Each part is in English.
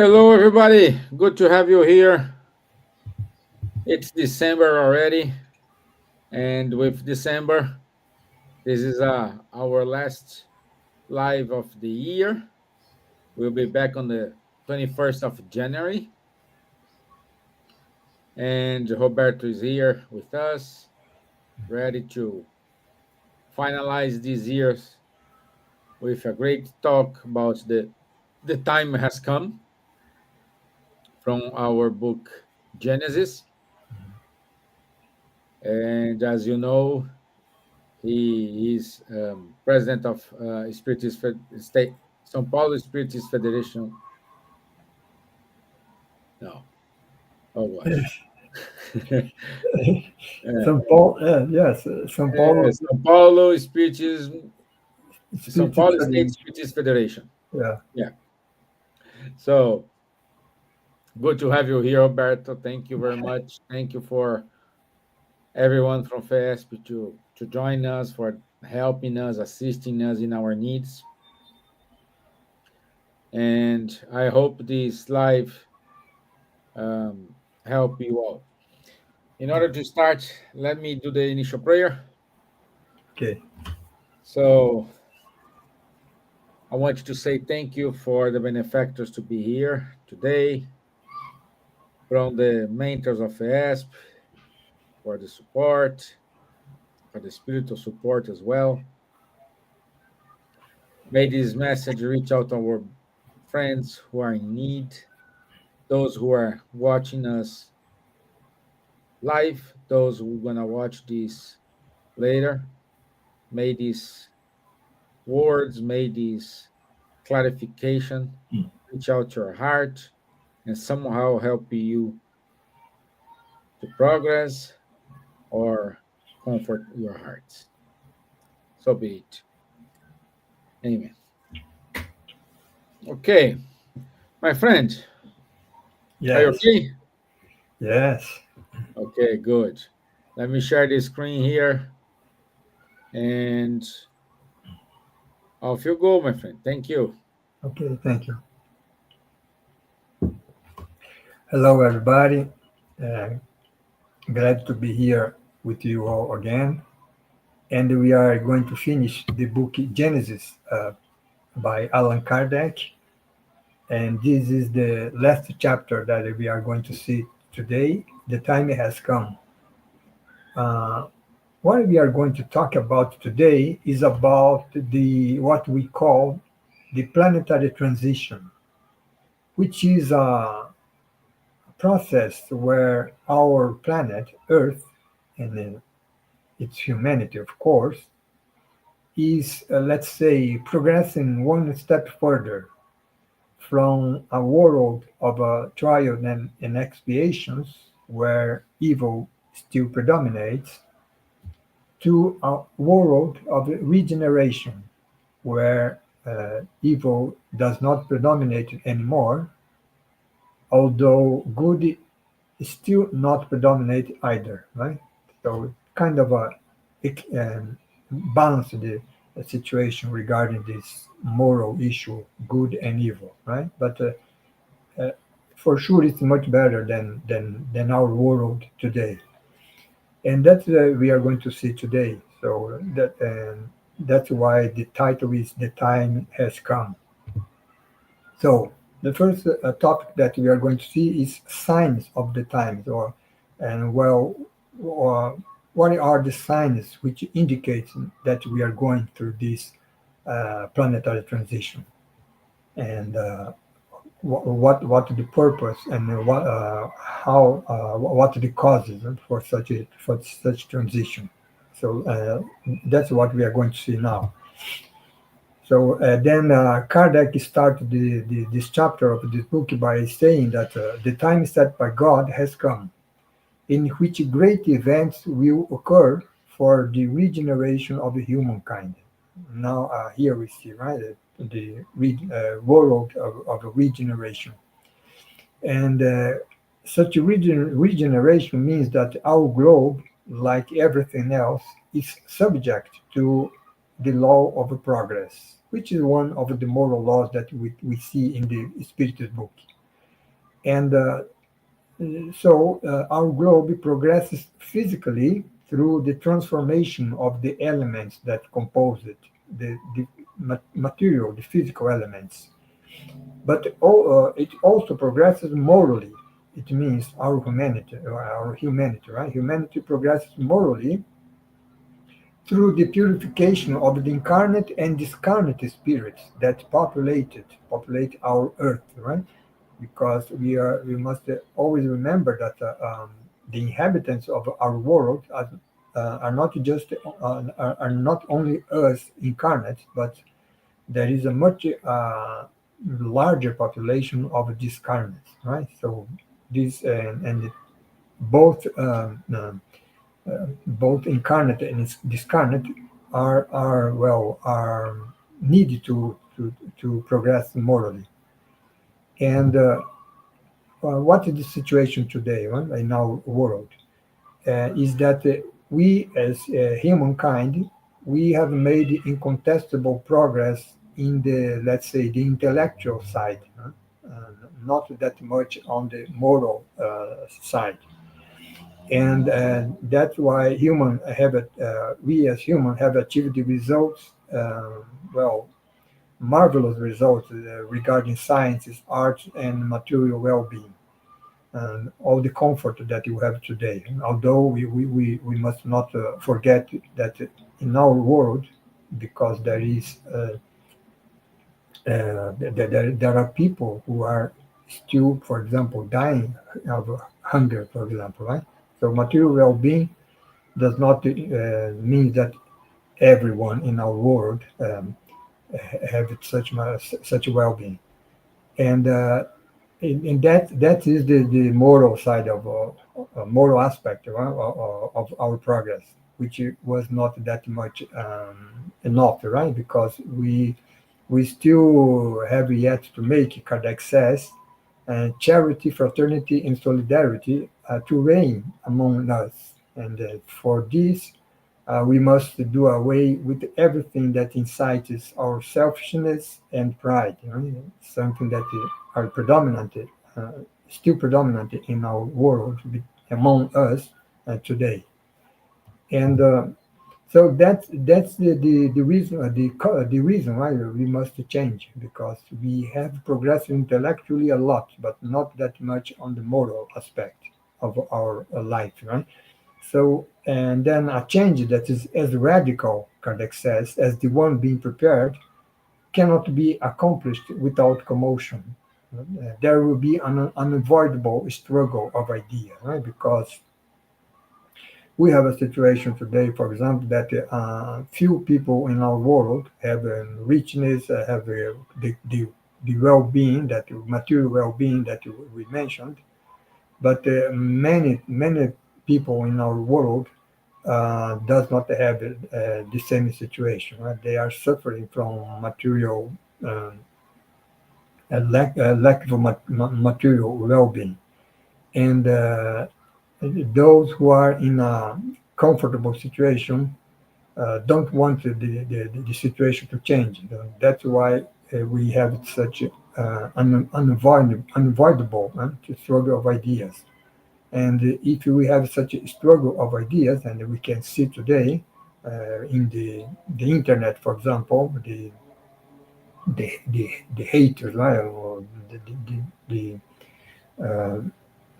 Hello, everybody. Good to have you here. It's December already, and with December, this is our last live of the year. We'll be back on the 21st of January, and Roberto is here with us, ready to finalize this year with a great talk about the time has come from our book Genesis. And as you know, he is president of Spiritist State, São Paulo Spiritist Federation. No, oh gosh. São Paulo, yes, São Paulo São Paulo Spiritism, São Spirit Paulo State Federation. Spiritist Federation. Yeah, Yeah. So good to have you here, Roberto. Thank you very much. Thank you for everyone from FESP to join us, for helping us, assisting us in our needs. And I hope this live help you all. In order to start, let me do the initial prayer. okay. So I want you to say thank you for the benefactors to be here today, from the mentors of ESP, for the support, for the spiritual support as well. May this message reach out to our friends who are in need, those who are watching us live, those who are going to watch this later. May these words, may this clarification reach out to your heart and somehow help you to progress or comfort your heart. So be it. Amen. Okay, my friend, are you Yes, okay? yes. Okay, good. Let me share the screen here and off you go, my friend. Thank you. Okay, thank you. Hello, everybody. Uh, Glad to be here with you all again. And we are going to finish the book Genesis by Allan Kardec. And this is the last chapter that we are going to see today. The time has come. Uh, what we are going to talk about today is about the what we call the planetary transition, which is a process where our planet Earth and then its humanity, of course, is let's say progressing one step further from a world of trial and expiations where evil still predominates to a world of regeneration where evil does not predominate anymore, although good is still not predominate either, right? So kind of a balance the situation regarding this moral issue, good and evil, right? But uh, for sure, it's much better than our world today, and that's we are going to see today. So that's why the title is "The Time Has Come." So the first topic that we are going to see is signs of the times, or and well, or what are the signs which indicate that we are going through this planetary transition, and what the purpose and what the causes for such transition. So that's what we are going to see now. So then Kardec started this chapter of this book by saying that the time set by God has come, in which great events will occur for the regeneration of humankind. Now, here we see, right, the world of regeneration. And such regeneration means that our globe, like everything else, is subject to the law of progress, which is one of the moral laws that we see in the Spiritist book. And our globe progresses physically through the transformation of the elements that compose it, the material, the physical elements. But it also progresses morally. It means our humanity, right? Humanity progresses morally through the purification of the incarnate and discarnate spirits that populate our earth, right? Because we must always remember that the inhabitants of our world are not just are not only us incarnate, but there is a much larger population of discarnates, right? So this and both both incarnate and discarnate are needed to progress morally. And what is the situation today, right, in our world? Is that we as humankind, we have made incontestable progress in the, let's say, the intellectual side, not that much on the moral side. And that's why we as human have achieved the results, well, marvelous results regarding sciences, arts, and material well-being, and all the comfort that you have today. Although we must not forget that in our world, because there are people who are still, for example, dying of hunger, for example, right? So material well-being does not mean that everyone in our world have such well-being. And that is the moral side of moral aspect of our progress, which was not that much enough, right? Because we still have yet to make, Kardec says, charity, fraternity, and solidarity to reign among us. And for this, we must do away with everything that incites our selfishness and pride, you know, something that are predominant, uh, still predominant in our world among us today. And so that's the reason the reason why we must change, because we have progressed intellectually a lot, but not that much on the moral aspect of our life, right? So, and then a change that is as radical, Kardec says, as the one being prepared, cannot be accomplished without commotion. There will be an unavoidable struggle of ideas, right? Because we have a situation today, for example, that few people in our world have richness, have the well-being, that material well-being that we mentioned, but many people in our world does not have the same situation. Right? They are suffering from material lack of material well-being, and those who are in a comfortable situation don't want the situation to change. That's why we have such unavoidable struggle of ideas. And if we have such a struggle of ideas, and we can see today in the internet, for example, the haters, right, or uh,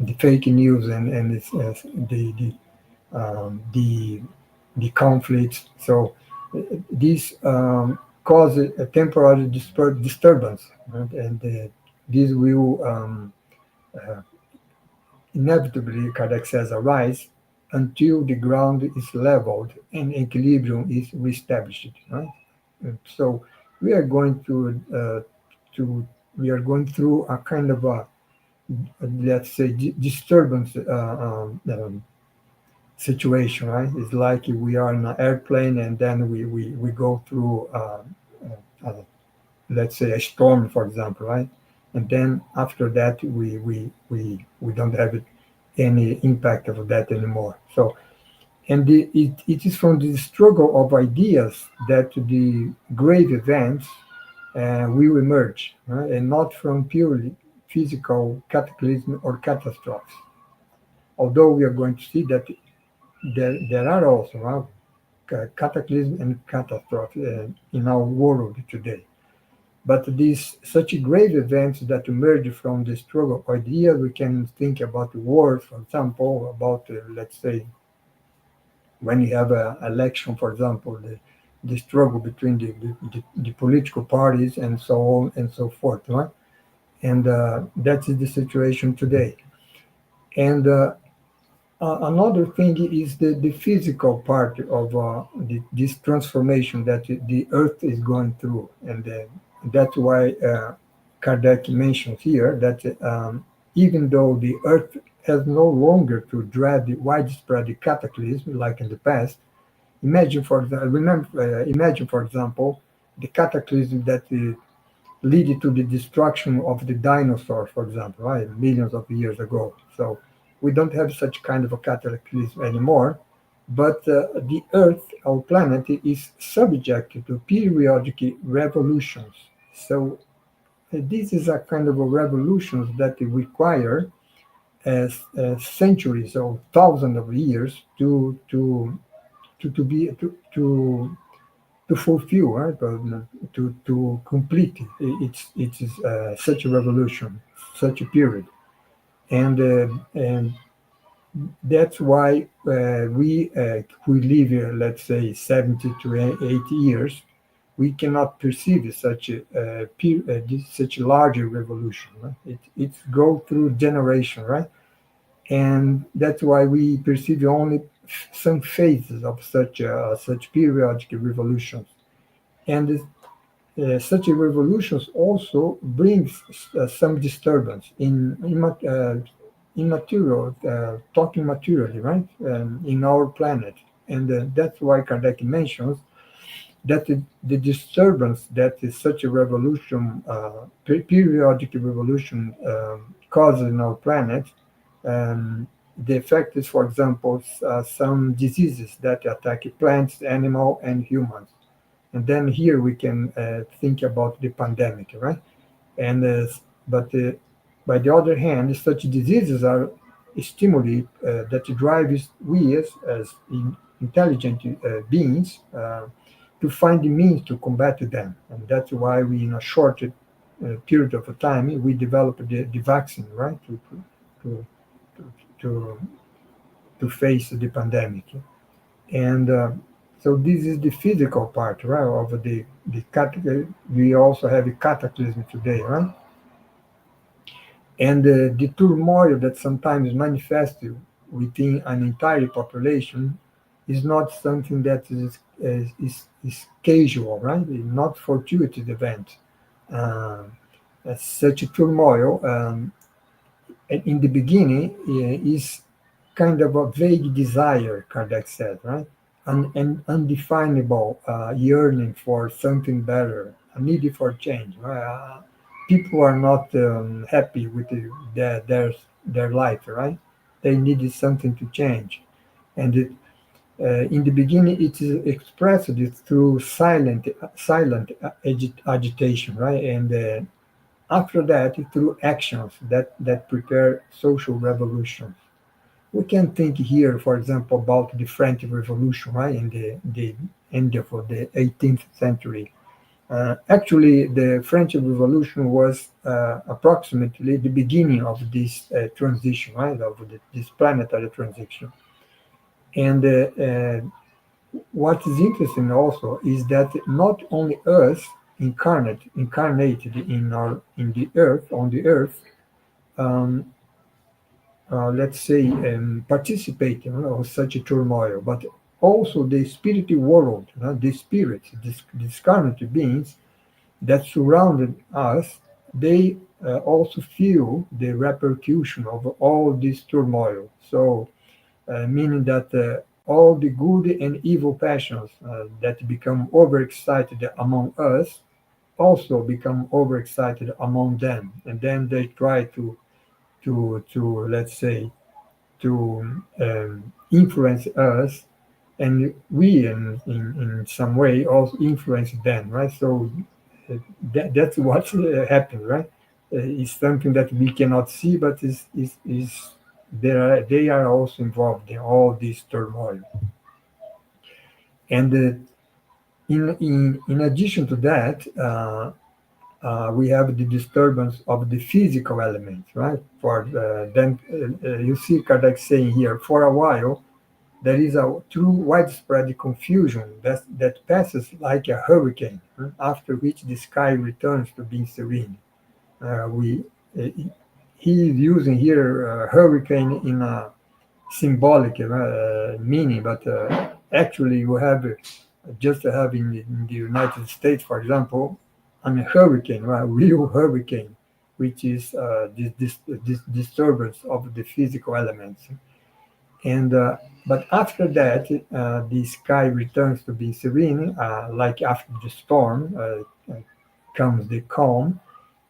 the fake news and the the conflicts. So this causes a temporary disturbance, right? And this will uh, inevitably, Kardec says, arise until the ground is leveled and equilibrium is reestablished. Right? And so we are going to we are going through a kind of a, let's say, disturbance situation. Right? It's like we are in an airplane and then we go through let's say a storm, for example, right? And then after that, we don't have any impact of that anymore. So, and it is from the struggle of ideas that the great events will emerge, right? And not from physical cataclysm or catastrophes. Although we are going to see that there are also cataclysm and catastrophe in our world today. But these such grave events that emerge from the struggle idea, we can think about wars, for example, about let's say when you have an election, for example, the struggle between the political parties and so on and so forth, right? And that is the situation today. And another thing is the physical part of this transformation that the Earth is going through, and that's why Kardec mentions here that even though the Earth has no longer to dread the widespread cataclysm like in the past, imagine for example the cataclysm that lead to the destruction of the dinosaurs, for example, right, millions of years ago. So we don't have such kind of a cataclysm anymore, but the Earth, our planet, is subject to periodic revolutions. So this is a kind of a revolutions that require centuries or thousands of years to be to fulfill, right? To complete it is such a revolution, such a period, and that's why we live here, let's say 70 to 80 years, we cannot perceive such a larger revolution. Right? It's go through generation, right? And that's why we perceive only some phases of such periodic revolutions. And such a revolutions also brings some disturbance in material, talking materially, right, in our planet. And that's why Kardec mentions that the disturbance that is such a revolution, periodic revolution, causes in our planet, um, the effect is, for example, some diseases that attack plants, animal, and humans. And then here we can think about the pandemic, right? And but by the other hand, such diseases are stimuli that drives we as intelligent beings to find the means to combat them, and that's why we, in a short period of time, we develop the vaccine, right, to to to face the pandemic. And so this is the physical part, right, of we also have a cataclysm today, right? And the turmoil that sometimes manifests within an entire population is not something that is casual, right? It's not fortuitous event. Um, Such a turmoil in the beginning is kind of a vague desire, Kardec said, right? An undefinable yearning for something better, a need for change. Right? People are not happy with their life, right? They needed something to change. And in the beginning, it is expressed through silent agitation, right? And after that, through actions that prepare social revolutions. We can think here, for example, about the French Revolution, right, in the end of the 18th century. Actually, the French Revolution was approximately the beginning of this transition, right, of this planetary transition. And what is interesting also is that not only us incarnated in the earth on the earth, um, let's say, participate of such a turmoil, but also the spiritual world, the spirits, these current beings that surrounded us, they also feel the repercussion of all this turmoil. So, meaning that all the good and evil passions that become overexcited among us also become overexcited among them, and then they try to let's say to influence us, and we in some way also influence them, right? So that's what happened, right? is something that we cannot see, but is they are also involved in all this turmoil. And in addition to that, we have the disturbance of the physical elements, right? For then you see Kardec saying here, for a while there is a true widespread confusion that passes like a hurricane, after which the sky returns to being serene. We he is using here hurricane in a symbolic meaning, but actually you have just have in the United States, for example, I mean hurricane, right? Real hurricane, which is this disturbance of the physical elements. And but after that, the sky returns to be serene, like after the storm comes the calm,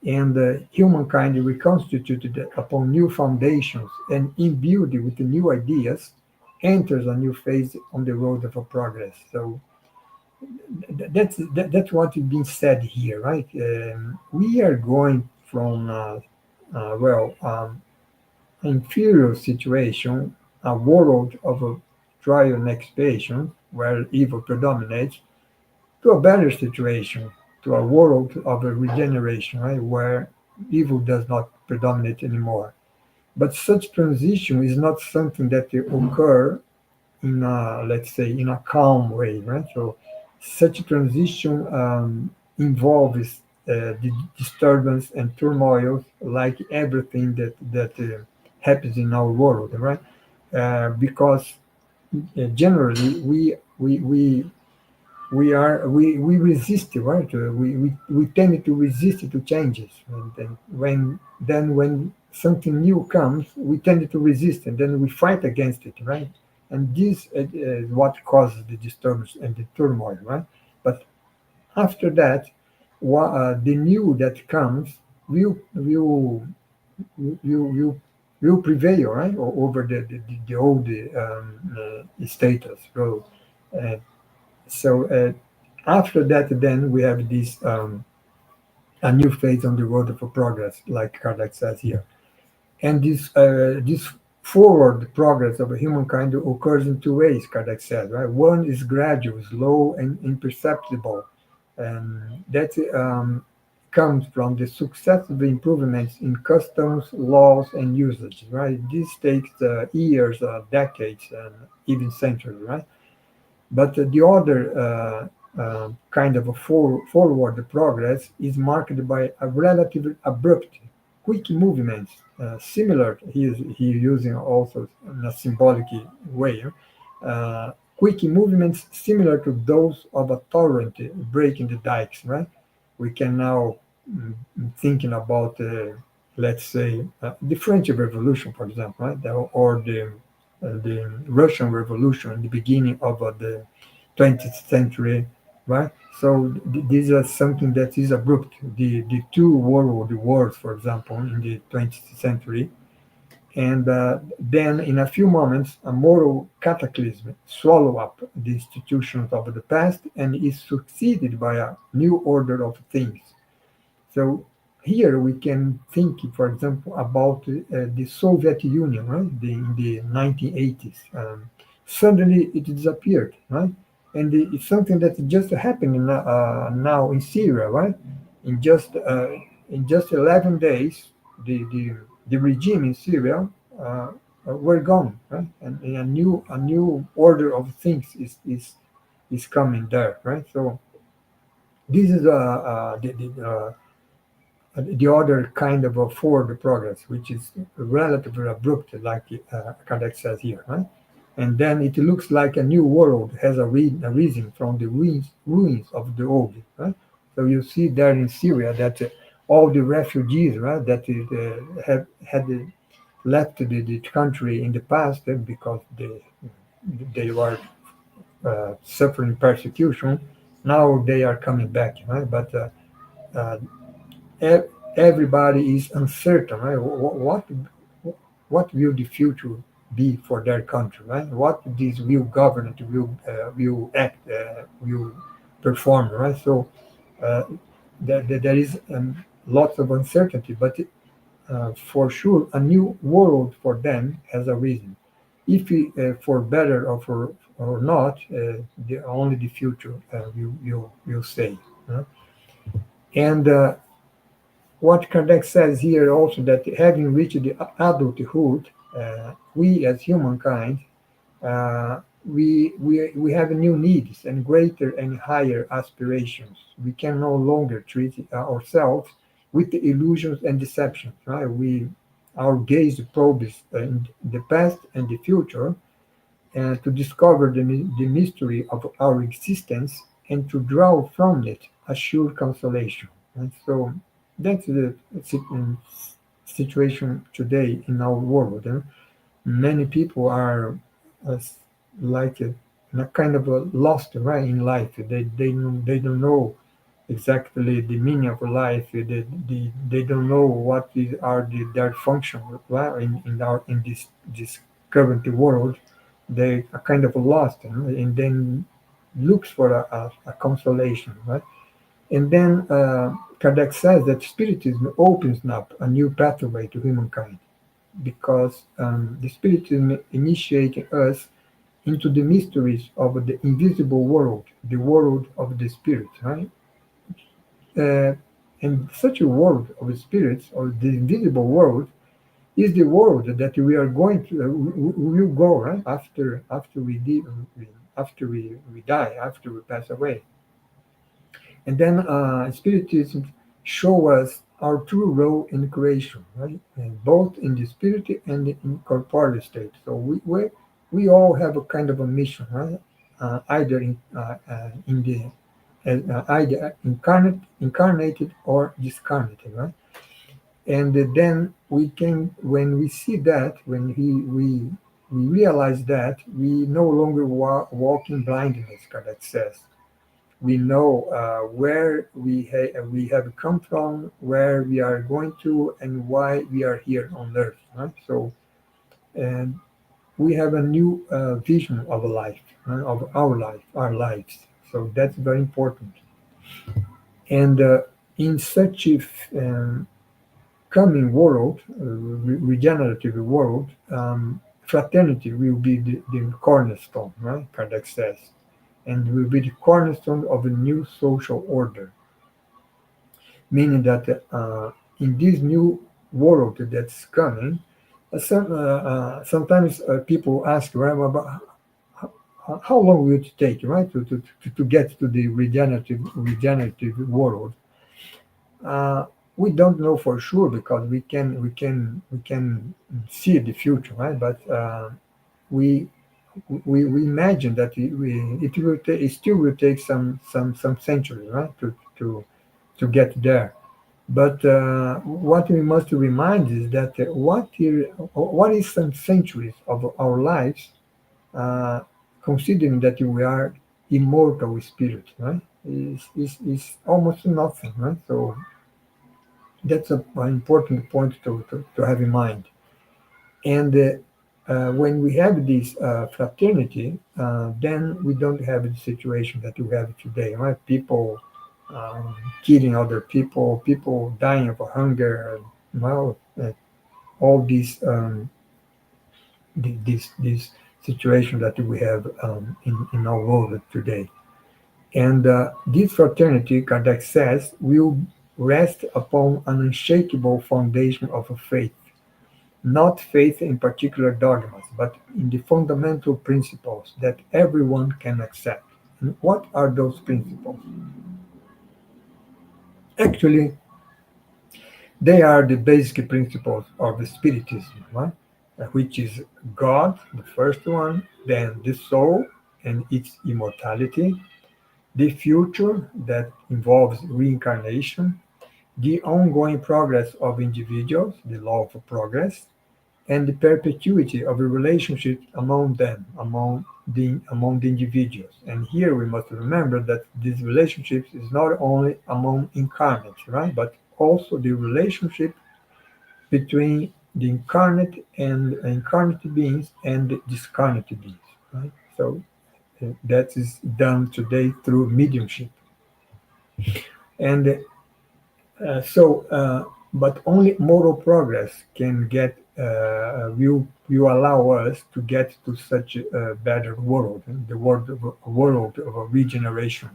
and humankind reconstituted upon new foundations and imbued with new ideas enters a new phase on the road of progress. So that's what is being said here, right? We are going from inferior situation, a world of a trial and expiation where evil predominates, to a better situation, to a world of a regeneration, right, where evil does not predominate anymore. But such transition is not something that occur in a, let's say, in a calm way, right? So such transition involves the disturbance and turmoil, like everything that happens in our world, right? Because generally we resist, right? We tend to resist to changes, and when something new comes, we tend to resist, and then we fight against it, right? And this is what causes the disturbance and the turmoil, right? But after that, the new that comes will prevail, right, over the old status. So after that, then we have this a new phase on the road of progress, like Kardec says here. And this forward progress of humankind occurs in two ways, Kardec said, right? One is gradual, slow, and imperceptible, and that comes from the successive improvements in customs, laws, and usages, right? This takes years, decades, and even centuries, right? But the other kind of a forward progress is marked by a relatively abrupt, quick movements, similar, he using also in a symbolic way, quick movements similar to those of a torrent breaking the dikes, right? We can now thinking about, let's say, the French Revolution, for example, right? Or the Russian Revolution in the beginning of the 20th century, right? So this is something that is abrupt. The two world wars, for example, in the 20th century, and then in a few moments, a moral cataclysm swallow up the institutions of the past and is succeeded by a new order of things. So here we can think, for example, about the Soviet Union, right? In the 1980s. Suddenly it disappeared, right? And it's something that just happened now in Syria, right? In just uh, in just 11 days, the regime in Syria were gone, right? And a new order of things is coming there, right? So this is the other kind of a forward progress, which is relatively abrupt, like Kardec says here, right? And then it looks like a new world has arisen from the ruins of the old, right? So you see there in Syria that all the refugees, right, that have had left the country in the past because they were suffering persecution. Now they are coming back, right? But uh, everybody is uncertain, right? What will the future be for their country, right? What this will government will act will perform, right? So there is lots of uncertainty, but for sure a new world for them has a reason. If we, for better or for or not, only the future will say. uh. And what Kardec says here also, that having reached the adulthood, we as humankind, we have new needs and greater and higher aspirations. We can no longer treat ourselves with the illusions and deceptions. Right? Our gaze probes in the past and the future, to discover the mystery of our existence and to draw from it a sure consolation. And so that's the situation today in our world. Many people are uh, like in a kind of a lost, right, in life. They don't know exactly the meaning of life. They don't know what are their function, right, in this current world. They are kind of lost, and then looks for a consolation, right? And then Kardec says that Spiritism opens up a new pathway to humankind, because the Spiritism initiating us into the mysteries of the invisible world, the world of the spirit, right? Uh, and such a world of spirits, or the invisible world, is the world that we are going to, we will go, right, after we die, after we pass away. And then Spiritism show us our true role in creation, right? And both in the spirit and in corporeal state. So we all have a kind of a mission, right? Either in the either incarnated or discarnated, right? And then we can, when we see that, when we realize that we no longer walk in blindness, Kardec says. We know where we have come from, where we are going to, and why we are here on Earth. Right? So, and we have a new vision of life, right? Of our lives. So that's very important. And in such a coming world, regenerative world, fraternity will be the cornerstone, right? Kardec says, and will be the cornerstone of a new social order, meaning that in this new world that's coming, sometimes people ask, right, well, but how long will it take, right, to get to the regenerative world? Uh, we don't know for sure, because we can see the future, right? But we we imagine that it still will take some centuries, right, to get there. But what we must remind is that what is some centuries of our lives, uh, considering that we are immortal spirit, right? Is almost nothing, right? So that's an important point to have in mind. And when we have this fraternity, then we don't have the situation that we have today, right? People killing other people, people dying of hunger, well, all these this situation that we have in our world today. And this fraternity, Kardec says, will rest upon an unshakable foundation of faith, not faith in particular dogmas, but in the fundamental principles that everyone can accept. And what are those principles? Actually, they are the basic principles of Spiritism, right? Which is God, the first one, then the soul and its immortality, the future that involves reincarnation, the ongoing progress of individuals, the law of progress, and the perpetuity of the relationship among them, among the individuals. And here we must remember that these relationships is not only among incarnates, right, but also the relationship between the incarnate and incarnate beings and the discarnate beings, right? So that is done today through mediumship. And But only moral progress can get will allow us to get to such a better world, the world of a regeneration,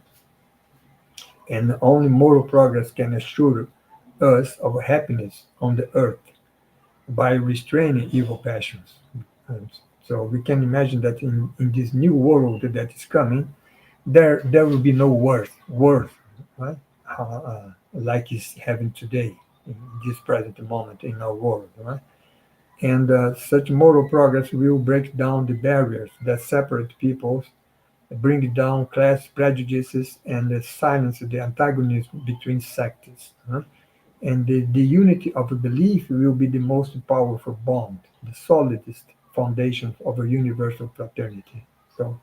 and only moral progress can assure us of happiness on the earth by restraining evil passions. And so we can imagine that in this new world that is coming, there will be no worth, right? Like is having today in this present moment in our world, right? And such moral progress will break down the barriers that separate peoples, bring down class prejudices, and silence the antagonism between sects. Huh? And the unity of a belief will be the most powerful bond, the solidest foundation of a universal fraternity. So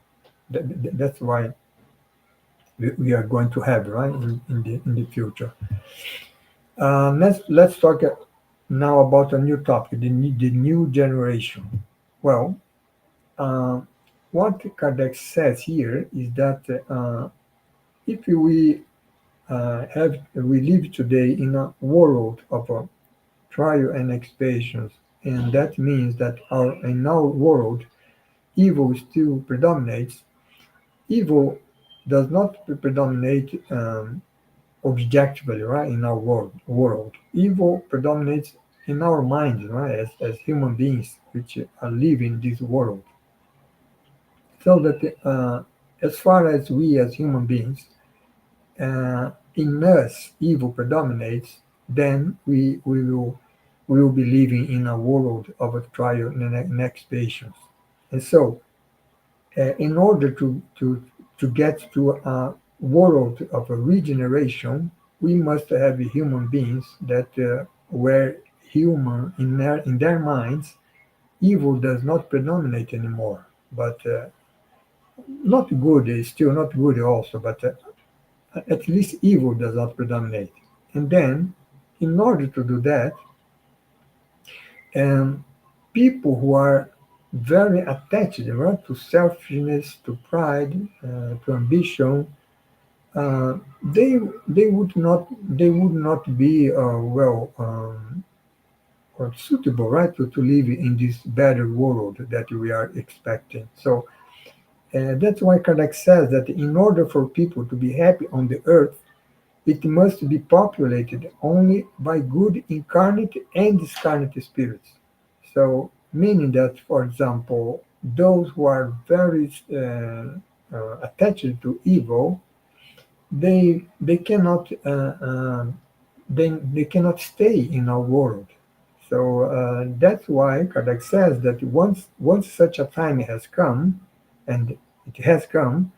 that's why we are going to have, right, in the future. Let's talk now about a new topic, the new generation. Well, uh, what Kardec says here is that if we live today in a world of trial and expiations, and that means that in our world evil still predominates. Evil does not predominate objectively, right, in our world. Evil predominates in our minds, right, as human beings which are living this world. So that as far as we as human beings, in us evil predominates, then we will be living in a world of a trial and expiations. And so, in order to get to a world of a regeneration, we must have human beings that where human in their minds, evil does not predominate anymore. But not good is still not good also, but at least evil does not predominate. And then, in order to do that, um, people who are very attached, right, to selfishness, to pride, to ambition, they would not be or suitable, right, to live in this better world that we are expecting. So that's why Kardec says that in order for people to be happy on the earth, it must be populated only by good incarnate and discarnate spirits. So, meaning that, for example, those who are very attached to evil, they cannot they cannot stay in our world. So that's why Kardec says that once such a time has come, and it has come,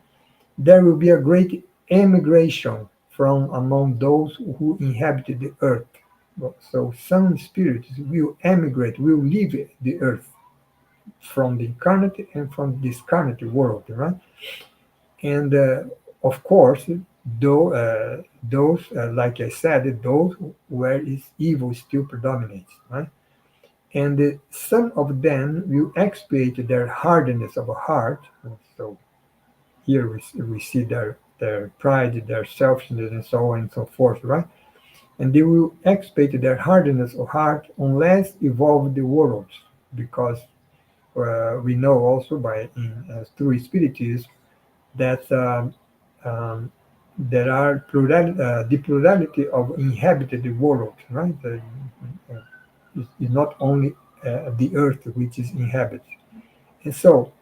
there will be a great emigration from among those who inhabited the earth. So some spirits will emigrate, will leave the earth from the incarnate and from the discarnate world, right? And of course, those, like I said, those where is evil still predominates, right? And some of them will expiate their hardness of heart. So here we see their pride, their selfishness, and so on and so forth, right? And they will expiate their hardness of heart on less evolved worlds, because we know also through spiritism that there are the plurality of inhabited worlds, right? It's not only the earth which is inhabited, and so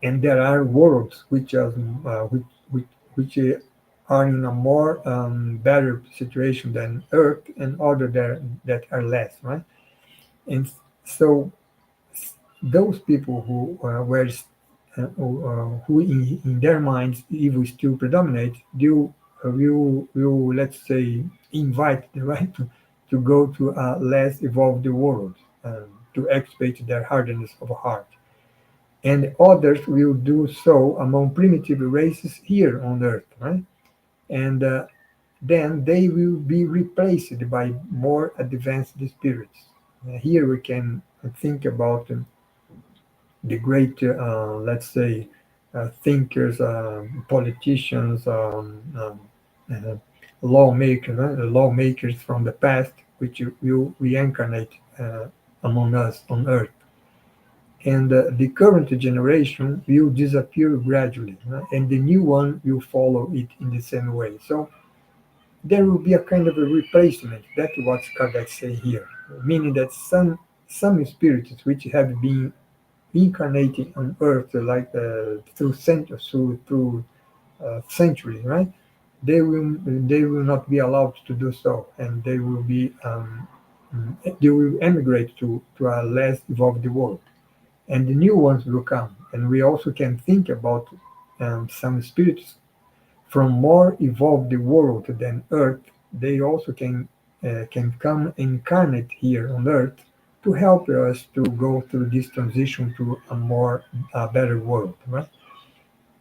and there are worlds which are in a more better situation than Earth, and other there that are less, right? And so those people who in their minds evil still predominate, they will let's say invite the right to go to a less evolved world, to expiate their hardness of heart, and others will do so among primitive races here on Earth, right? And then they will be replaced by more advanced spirits. Here we can think about the great, let's say, thinkers, politicians, lawmakers from the past, which will reincarnate among us on Earth. And the current generation will disappear gradually, and the new one will follow it in the same way. So there will be a kind of a replacement. That's what Kardec say here, meaning that some spirits which have been incarnating on Earth like through centuries, centuries, right? They will not be allowed to do so, and they will emigrate to a less evolved world, and the new ones will come. And we also can think about some spirits from more evolved world than Earth. They also can come incarnate here on Earth to help us to go through this transition to a better world, right?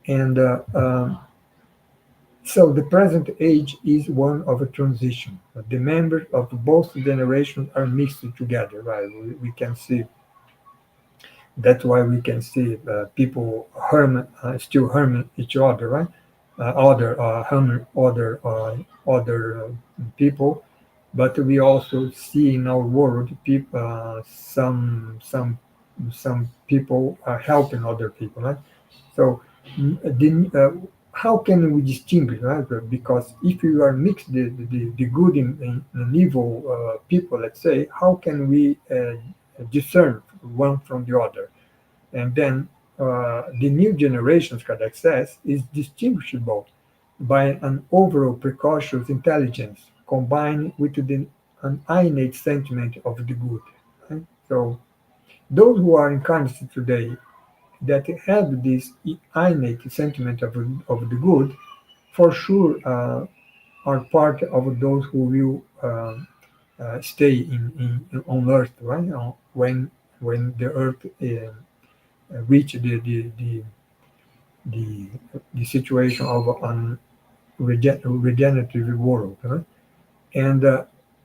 And so the present age is one of a transition. The members of both generations are mixed together, right? We can see that's why we can see people still harming each other, right? Harming other people, but we also see in our world people, some people are helping other people, right? So, how can we distinguish, right? Because if you are mixed the good and evil people, let's say, how can we discern one from the other? And then the new generations, Kardec says, is distinguishable by an overall precocious intelligence combined with an innate sentiment of the good. Right? So those who are incarnated today that have this innate sentiment of the good, for sure are part of those who will stay on Earth, right? When the Earth reach the, the situation of an regenerative world. Right? And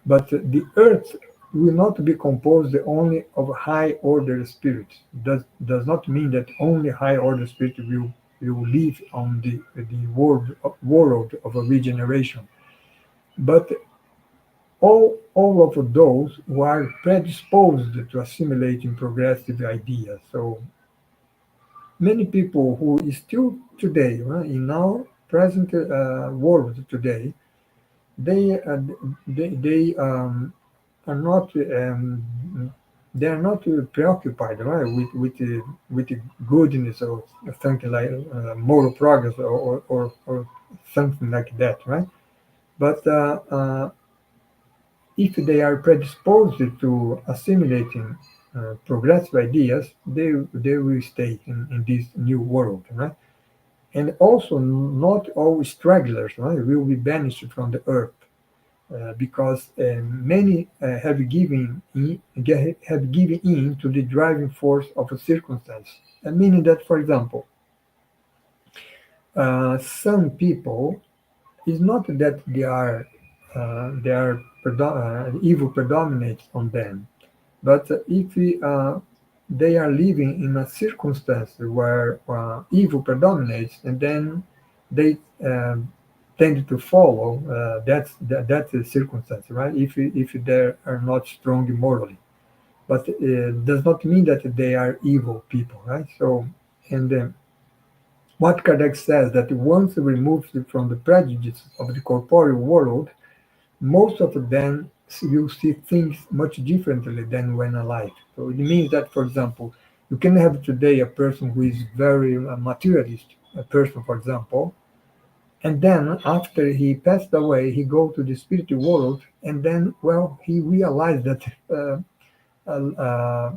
but the earth will not be composed only of high order spirits. Does not mean that only high order spirits will live on the world of a regeneration, but all of those who are predisposed to assimilating progressive ideas. So many people who is still today, right, in our present world today, they are not they are not preoccupied, right, with the goodness or something like moral progress or something like that, right? But if they are predisposed to assimilating progressive ideas, they will stay in this new world, right? And also, not all stragglers, right, will be banished from the earth because many have given in to the driving force of a circumstance. Meaning that, for example, some people, it's not that evil predominates on them, but if they are living in a circumstance where evil predominates, and then they tend to follow that's a circumstance, right? If they are not strong morally, but does not mean that they are evil people, right? So, and what Kardec says that once removed from the prejudices of the corporeal world, most of them will see things much differently than when alive. So it means that, for example, you can have today a person who is very materialist, a person, for example, and then after he passed away, he go to the spiritual world, and then, well, he realized that uh,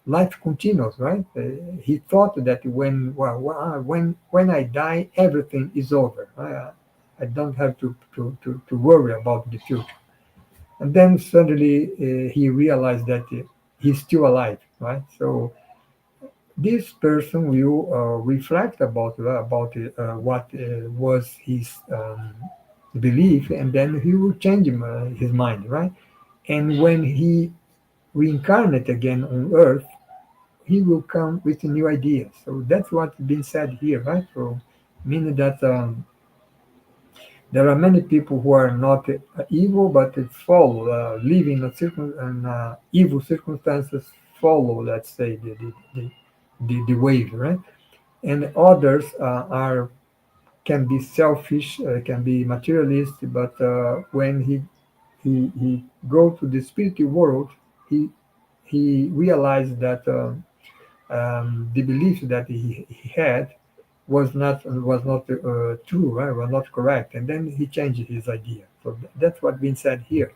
life continues, right? He thought that when I die, everything is over. I don't have to worry about the future. And then suddenly he realized that he's still alive, right? So this person will reflect what was his belief, and then he will change his mind, right? And when he reincarnate again on Earth, he will come with new ideas. So that's what's been said here, right? So meaning that There are many people who are not evil, but they follow, live in evil circumstances, follow, let's say, the wave, right? And others are can be selfish, can be materialist, but when he go to the spiritual world, he he realized that the belief that he had was not true, right? Was not correct, and then he changed his idea. So that's what being said here.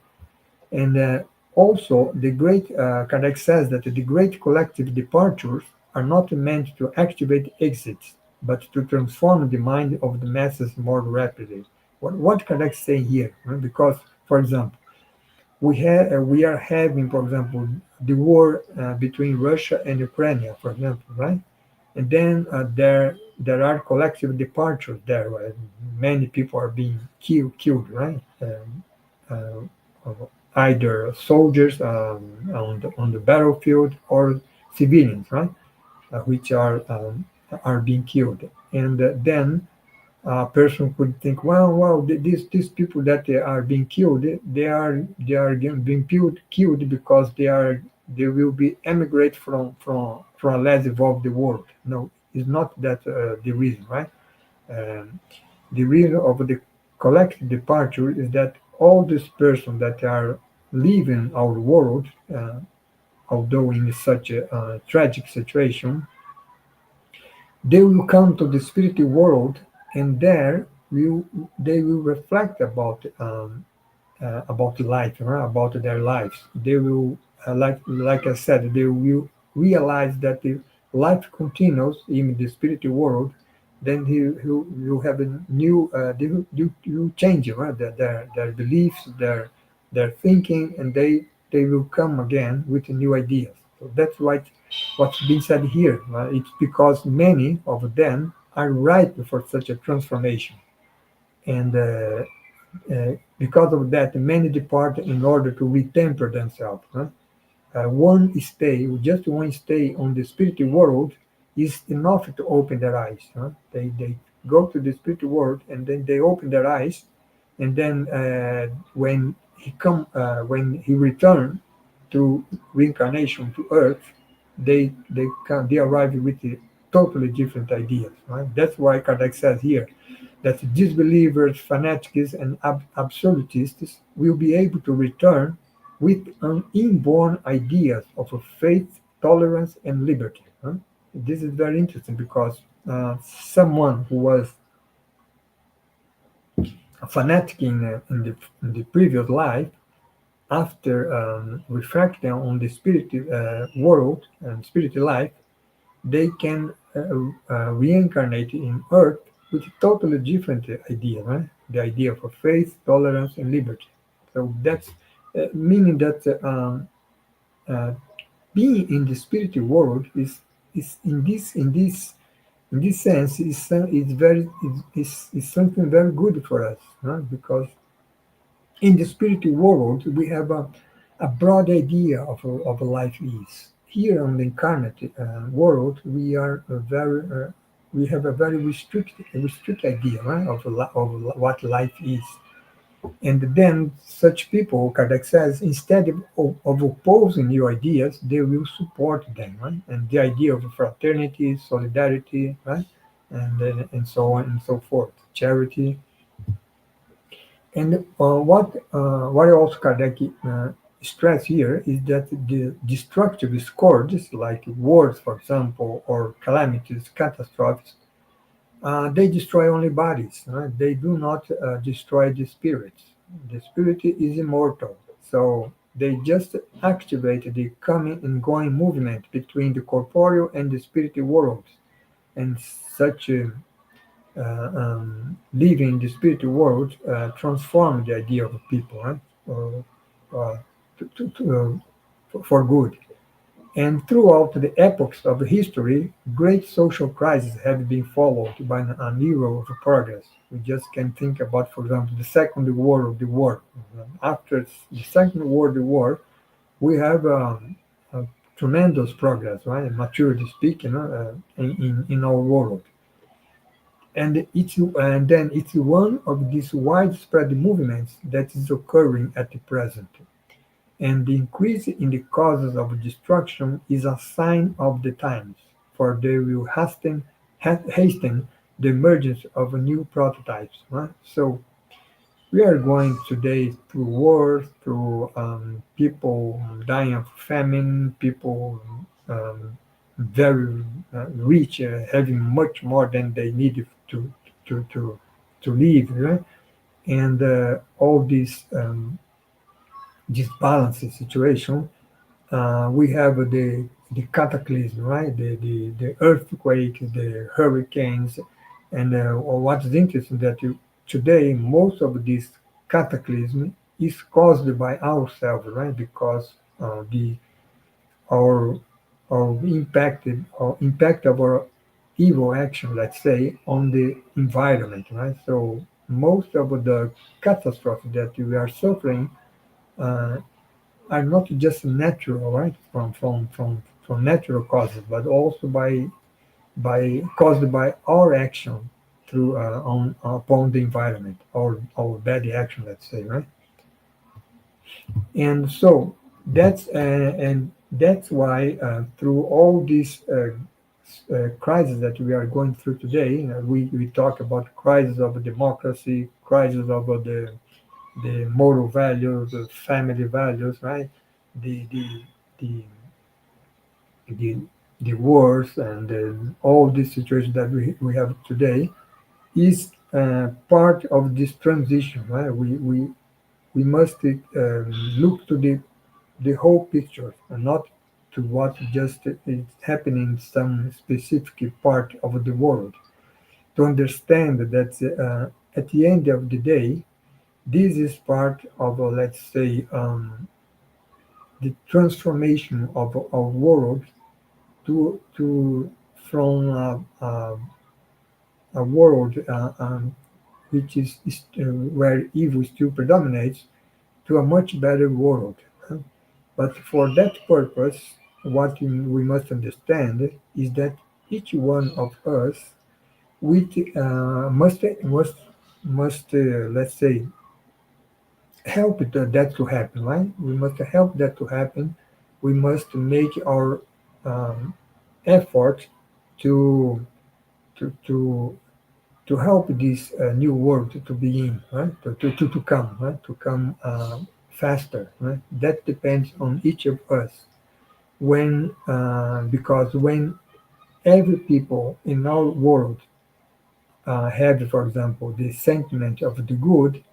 And also, the great Kardec says that the great collective departures are not meant to activate exits, but to transform the mind of the masses more rapidly. What Kardec saying here? Right? Because, for example, we are having, for example, the war between Russia and Ukraine, for example, right? And then there are collective departures there, where many people are being killed, right? Either soldiers on the battlefield or civilians, right? Which are being killed, and then a person could think, well, these people that they are being killed, being killed because they will be emigrate from a less evolved world. No, it's not that the reason, right? Um, the reason of the collective departure is that all these persons that are leaving our world, although in such a tragic situation, they will come to the spiritual world, and there they will reflect about life, right? About their lives. They will, like I said, they will realize that the life continues in the spiritual world. Then you have a new, you change, right? Their beliefs, their thinking, and they will come again with new ideas. So that's what's been said here. Right? It's because many of them are ripe for such a transformation, and because of that, many depart in order to retemper themselves. Huh? Just one stay on the spiritual world is enough to open their eyes. Huh? They go to the spiritual world, and then they open their eyes, and then when he return to reincarnation to Earth, they arrive with totally different ideas. Right? That's why Kardec says here that disbelievers, fanatics, and absolutists will be able to return with an inborn ideas of faith, tolerance, and liberty. Huh? This is very interesting because someone who was a fanatic in the previous life, after reflecting on the spirit world and spirit life, they can reincarnate in Earth with a totally different idea, right? The idea of faith, tolerance, and liberty. So that's meaning that uh, being in the spiritual world is in this sense is something very good for us, huh? Because in the spiritual world we have a broad idea of a life is. Here on the incarnate world, we have a very restricted idea, right, of what life is. And then such people, Kardec says, instead of opposing new ideas, they will support them, right? And the idea of fraternity, solidarity, right? And so on and so forth, charity. And what also Kardec stress here is that the destructive scourges, like wars, for example, or calamities, catastrophes, they destroy only bodies. Right? They do not destroy the spirits. The spirit is immortal, so they just activate the coming and going movement between the corporeal and the spiritual worlds, and such. Living in the spiritual world transform the idea of people, right? Uh, for good. And throughout the epochs of history, great social crises have been followed by an era of progress. We just can think about, for example, the Second World War. After the Second World War, we have a tremendous progress, right? Maturity speaking, in our world. and then it's one of these widespread movements that is occurring at the present. And the increase in the causes of destruction is a sign of the times, for they will hasten the emergence of new prototypes. Right? So we are going today through wars, through people dying of famine, people very rich, having much more than they need to, to, to live, right? And all this balanced situation. We have the cataclysm, right? The earthquakes, the hurricanes, and what's interesting that today most of this cataclysm is caused by ourselves, right? Because the our our impact of our evil action, let's say, on the environment, right? So most of the catastrophes that we are suffering uh, are not just natural, right, from natural causes, but also by caused by our action through on upon the environment, or our bad action, let's say, right? And so that's why through all these crises that we are going through today, we talk about crisis of democracy, crisis of the moral values, the family values, right? The the the the, the wars and all these situations that we have today is part of this transition, right? We must look to the whole picture and not to what just is happening in some specific part of the world. To understand that at the end of the day, this is part of, let's say, the transformation of our world to from a world which is where evil still predominates to a much better world. But for that purpose, what we must understand is that each one of us with, must let's say, help that to happen, right? We must help that to happen. We must make our um, effort to to to to help this new world to begin, right? To come, right? To come faster, right? That depends on each of us. When because when every people in our world have, for example, the sentiment of the good,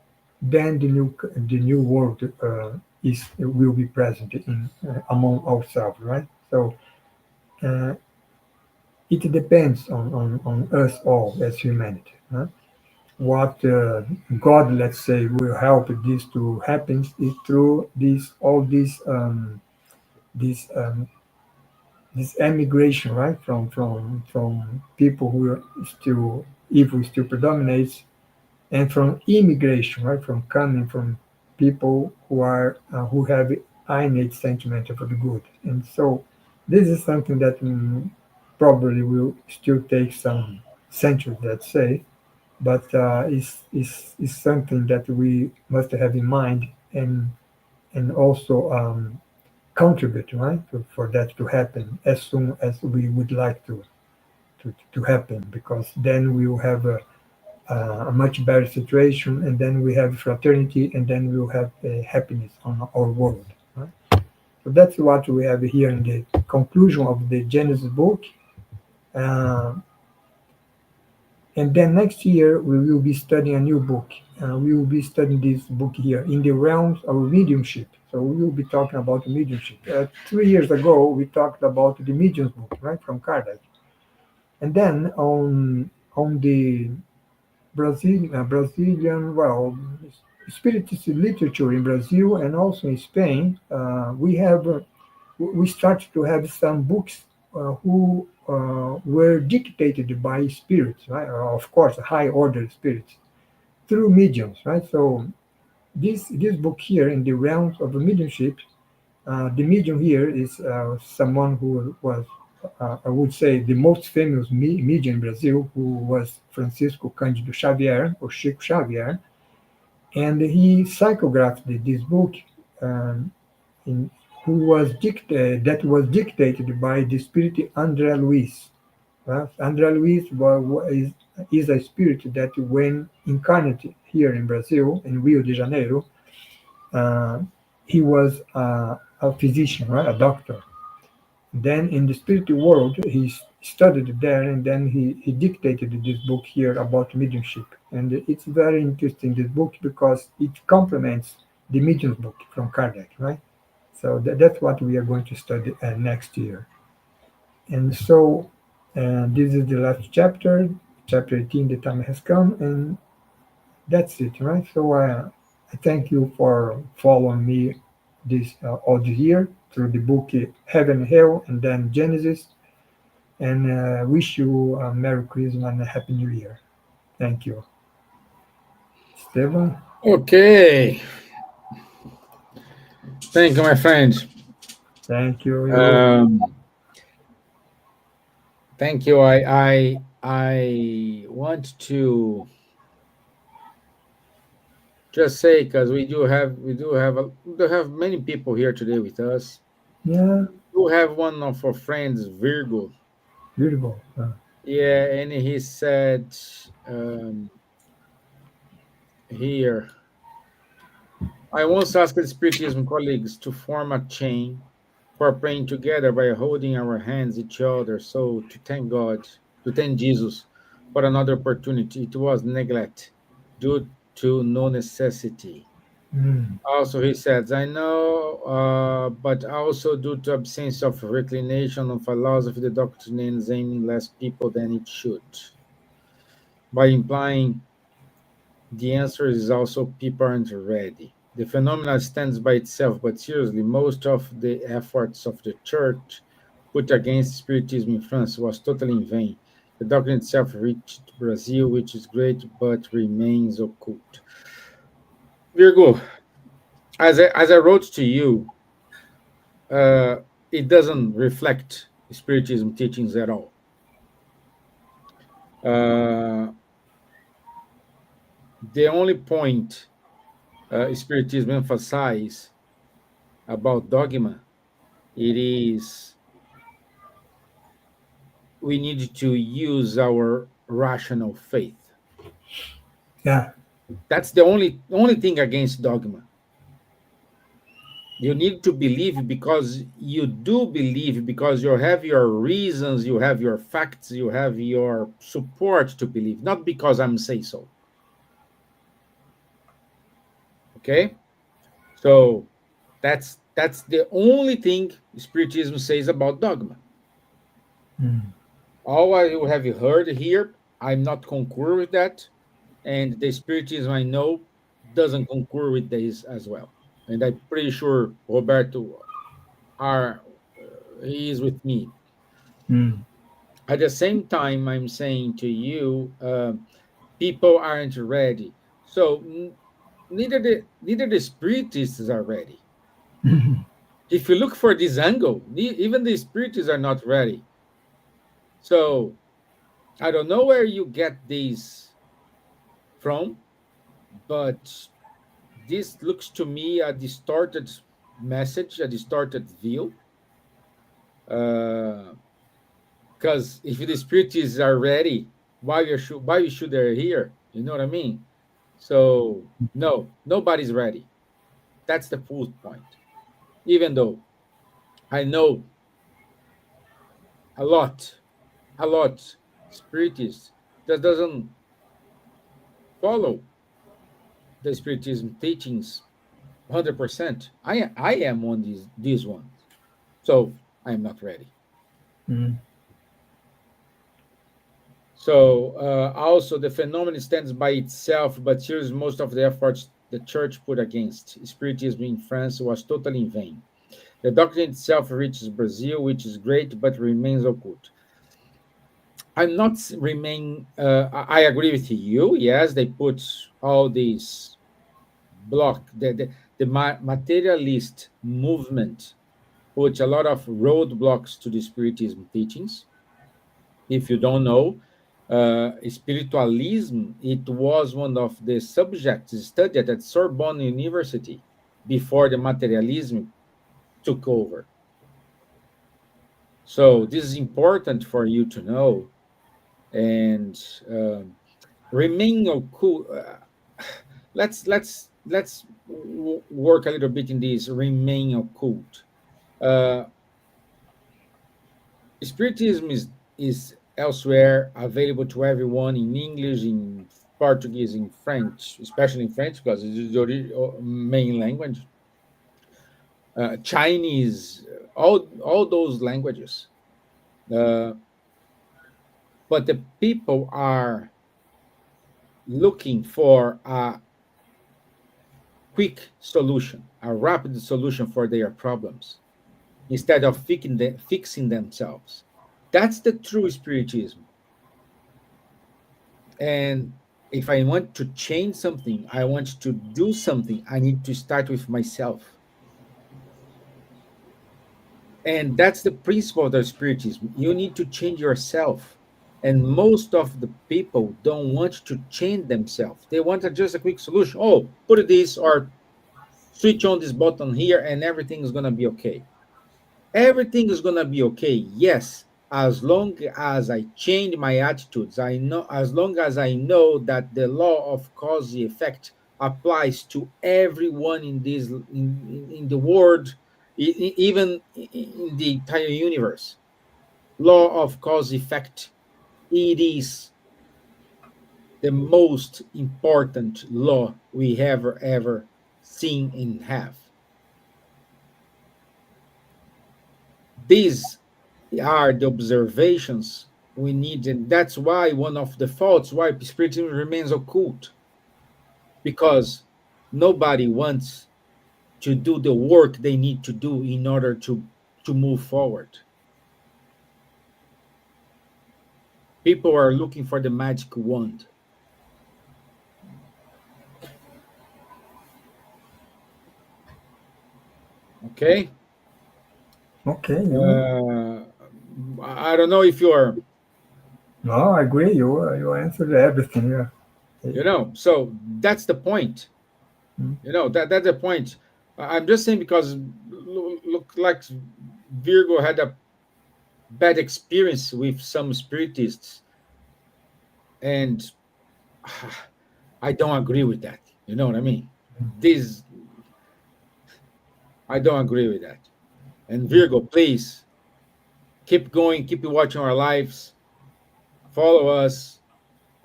then the new world is will be present in among ourselves, right? So uh, it depends on us all as humanity. Huh? What God, let's say, will help this to happen is through this this emigration, right? From people who are still evil still predominates, and from immigration, right? From coming from people who have innate sentiment of the good, and so this is something that probably will still take some centuries, let's say, but is something that we must have in mind and also contribute, right, for that to happen as soon as we would like to happen, because then we will have a much better situation, and then we have fraternity, and then we will have happiness on our world. Right? So that's what we have here in the conclusion of the Genesis book. Uh, And then next year we will be studying a new book. We will be studying this book here in the realms of mediumship. So we will be talking about mediumship. 3 years ago we talked about the mediums book, right, from Kardec. And then on the Brazilian, well, spiritist literature in Brazil and also in Spain, we started to have some books who were dictated by spirits, right? Of course, high order spirits through mediums, right? So this book here in the realms of mediumship, the medium here is someone who was I would say, the most famous medium in Brazil, who was Francisco Cândido Xavier, or Chico Xavier, and he psychographed this book, um, in, that was dictated by the spirit André Luiz. André Luiz is a spirit that, when incarnate here in Brazil, in Rio de Janeiro, uh, he was a physician, right? A doctor. Then in the spiritual world, he studied there, and then he dictated this book here about mediumship. And it's very interesting, this book, because it complements the medium's book from Kardec, right? So that's what we are going to study next year. And so this is the last chapter, chapter 18, the time has come, and that's it, right? So I thank you for following me all this year through the book Heaven and Hell, and then Genesis, and wish you a Merry Christmas and a Happy New Year. Thank you, Esteban. Okay. Thank you, my friend. Thank you. Um, thank you. I want to just say, because we do have many people here today with us. Yeah, We do have one of our friends, Virgo. beautiful. Yeah, and he said um, here, I once asked the Spiritism colleagues to form a chain for praying together by holding our hands each other, so to thank God, to thank Jesus for another opportunity. It was neglect due to no necessity. Mm, Also, he says, I know, but also due to absence of reclination of philosophy, the doctrine is aiming less people than it should. By implying the answer is also people aren't ready. The phenomenon stands by itself, but seriously, most of the efforts of the church put against Spiritism in France was totally in vain. The doctrine itself reached Brazil, which is great, but remains occult. Virgo, as I wrote to you, uh, it doesn't reflect Spiritism teachings at all. Uh, the only point Spiritism emphasizes about dogma, it is we need to use our rational faith. yeah. That's the only thing against dogma. You need to believe because you do believe, because you have your reasons, you have your facts, you have your support to believe, not because I'm say so. Okay? So that's the only thing Spiritism says about dogma. Mm, All I have heard here, I'm not concur with that, and the Spiritism I know doesn't concur with this as well. And I'm pretty sure Roberto are he is with me. mm, At the same time, I'm saying to you, people aren't ready. So neither the spiritists are ready. If you look for this angle, even the spiritists are not ready. So I don't know where you get these from, but this looks to me a distorted message, a distorted view. Because if the spiritists are ready, why you should they're here? You know what I mean? So no, nobody's ready. That's the full point. Even though I know a lot, a lot spiritists that doesn't follow the spiritism teachings 100%. I am on these ones. So I am not ready. mm, So also the phenomenon stands by itself, but here's most of the efforts the church put against Spiritism in France was totally in vain. The doctrine itself reaches Brazil, which is great, but remains occult. I'm not remain. I agree with you. Yes, they put all these block the materialist movement. put a lot of roadblocks to the Spiritism teachings. If you don't know, spiritualism, it was one of the subjects studied at Sorbonne University before the materialism took over. So this is important for you to know. And remain occult. Let's work a little bit in this remain occult. Uh, Spiritism is elsewhere available to everyone in English, in Portuguese, in French, especially in French because it is the main language. Chinese, all those languages. Uh, but the people are looking for a quick solution, a rapid solution for their problems, instead of fixing themselves. That's the true spiritism. And if I want to change something, I want to do something, I need to start with myself. And that's the principle of the spiritism. You need to change yourself. And most of the people don't want to change themselves. They want just a quick solution. Oh, put this or switch on this button here and everything is going to be okay. Everything is going to be okay, yes, as long as I change my attitudes. I know, as long as I know that the law of cause and effect applies to everyone in this in the world, even in the entire universe. Law of cause effect, it is the most important law we have ever seen and have. These are the observations we need, and that's why one of the faults why spiritism remains occult, because nobody wants to do the work they need to do in order to move forward. People are looking for the magic wand. Okay. Okay, you. uh, I don't know if you're, No, I agree. You answered everything. Yeah. so that's the point. Mm. That's the point. I'm just saying because look like Virgo had a bad experience with some spiritists, and I don't agree with that. You know what I mean? This I don't agree with that. And Virgo, please keep going, keep watching our lives, follow us.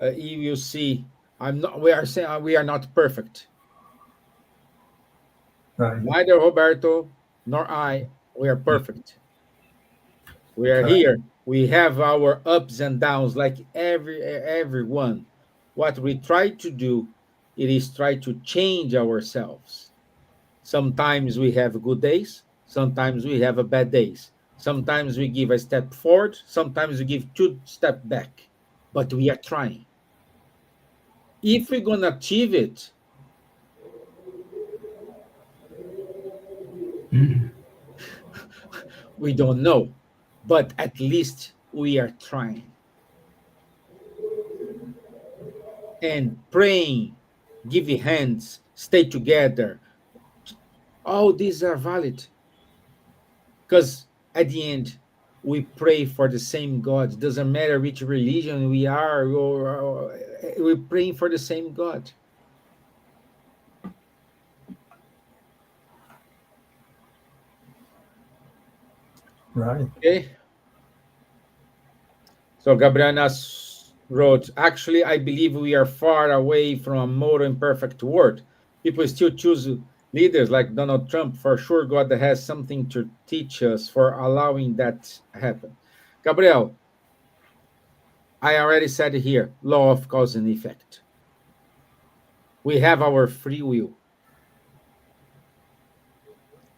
You will see. I'm not. We are saying we are not perfect. Right. Neither Roberto nor I. We are perfect. We are Right. here. We have our ups and downs, like everyone. What we try to do, it is try to change ourselves. Sometimes we have good days. Sometimes we have a bad days. Sometimes we give a step forward. Sometimes we give two step back. But we are trying. If we're gonna achieve it, we don't know. But at least we are trying and praying, give you hands, stay together. All these are valid because at the end, we pray for the same God. It doesn't matter which religion we are, or we're praying for the same God. Right. Okay. So Gabriana wrote, actually, I believe we are far away from a moral and perfect world. People still choose leaders like Donald Trump. For sure, God has something to teach us for allowing that happen. Gabriel, I already said it here, law of cause and effect. We have our free will.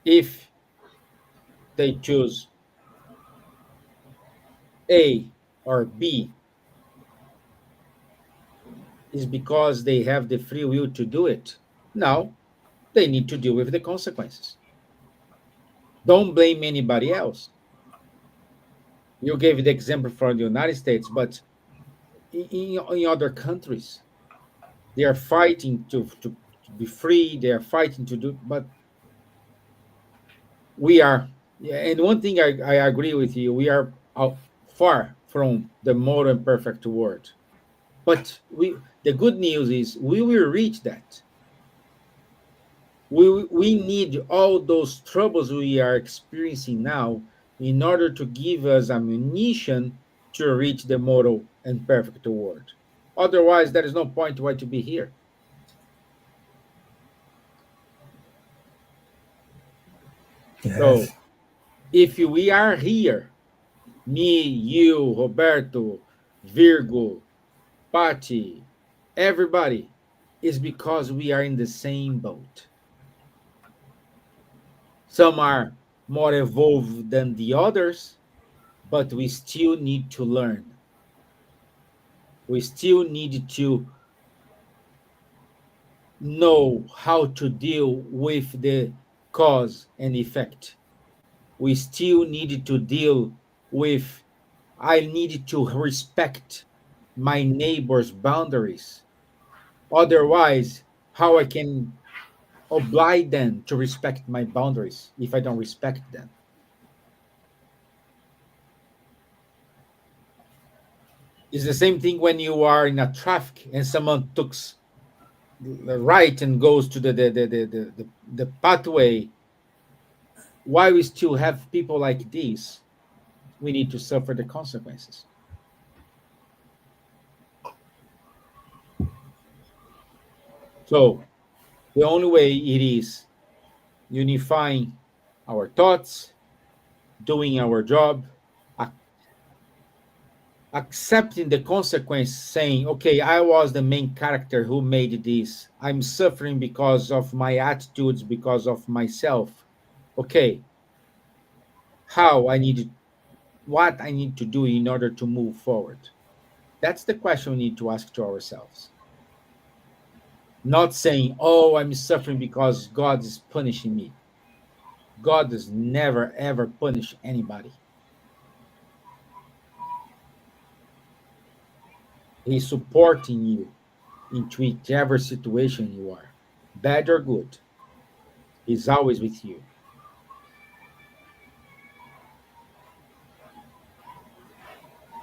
If they choose A or B, is because they have the free will to do it. Now they need to deal with the consequences. Don't blame anybody else. You gave the example from the United States, but in other countries, they are fighting to be free. They are fighting to do, but we are. Yeah, and one thing I agree with you, we are far from the moral and perfect world. But the good news is we will reach that. We need all those troubles we are experiencing now in order to give us ammunition to reach the moral and perfect world. Otherwise, there is no point why to be here. Yes. So if we are here, me, you, Roberto, Virgo, Patti, everybody, is because we are in the same boat. Some are more evolved than the others, but we still need to learn. We still need to know how to deal with the cause and effect. We still need to deal with, I need to respect my neighbor's boundaries. Otherwise, how I can oblige them to respect my boundaries if I don't respect them? It's the same thing when you are in a traffic and someone takes the right and goes to the pathway. Why we still have people like this? We need to suffer the consequences. So the only way it is unifying our thoughts, doing our job, ac- accepting the consequence, saying, okay, I was the main character who made this. I'm suffering because of my attitudes, because of myself. Okay, how I need, what I need to do in order to move forward? That's the question we need to ask to ourselves. Not saying, oh, I'm suffering because God is punishing me. God does never, ever punish anybody. He's supporting you into whichever situation you are, bad or good. He's always with you.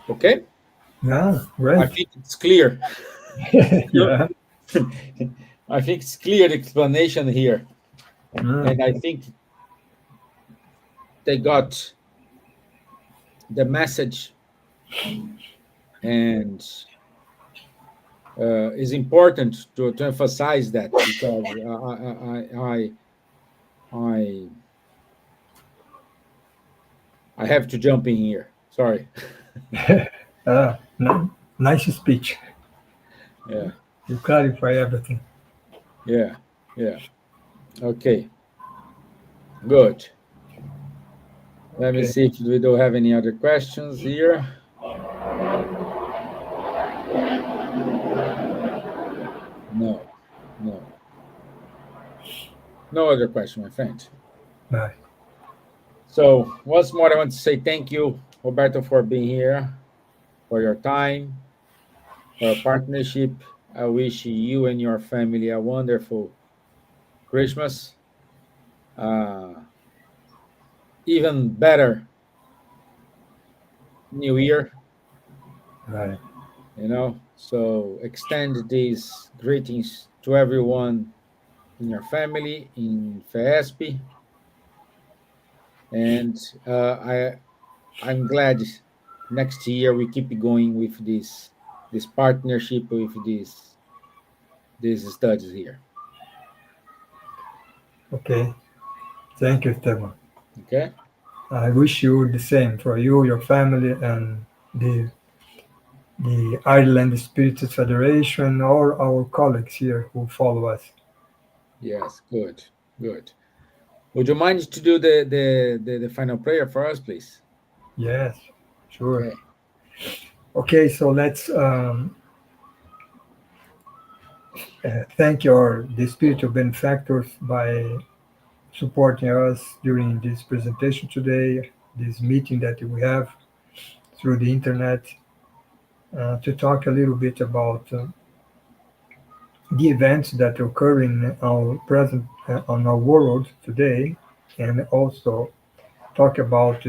Okay? Yeah, I great. think it's clear. Yeah. I think it's clear the explanation here. Mm, And I think they got the message, and it's important to emphasize that because I I have to jump in here. Sorry. nice speech. Yeah, You clarify everything. yeah, yeah. Okay, good. Let me Okay. see if we don't have any other questions here. No, no, no other question, my friend. Bye. So once more, I want to say thank you, Roberto, for being here, for your time, for our partnership. I wish you and your family a wonderful Christmas, uh, even better New Year. Bye. So extend these greetings to everyone in your family in FESP, and I'm glad next year we keep going with this partnership with these studies here. Okay. Thank you, Esteban. Okay. I wish you the same for you, your family, and the Ireland Spiritus Federation, all our colleagues here who follow us. Yes. Good. Good. Would you mind to do the final prayer for us, please? Yes, sure. Okay. Okay, so let's thank your the spiritual benefactors by supporting us during this presentation today, this meeting that we have through the internet, to talk a little bit about the events that occur in our present on our world today, and also talk about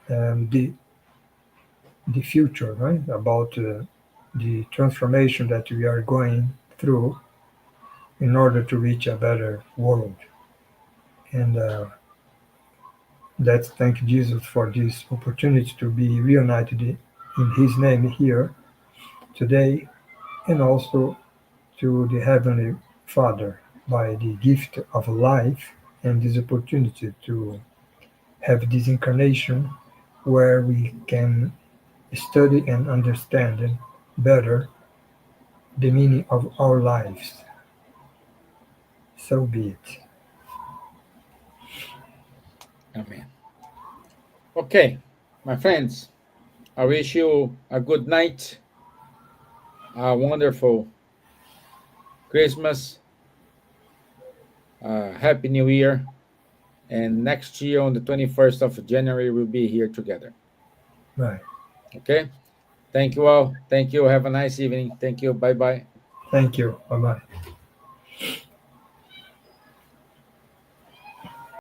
the future, right? About the transformation that we are going through in order to reach a better world. And let's thank Jesus for this opportunity to be reunited in His name here today, and also to the Heavenly Father by the gift of life and this opportunity to have this incarnation where we can study and understand better the meaning of our lives. So be it. Amen. Okay, my friends, I wish you a good night, a wonderful Christmas, Happy New Year, and next year on the 21st of January, we'll be here together. Right. Okay? Thank you all. Thank you. Have a nice evening. Thank you. Bye bye. Thank you. Bye bye.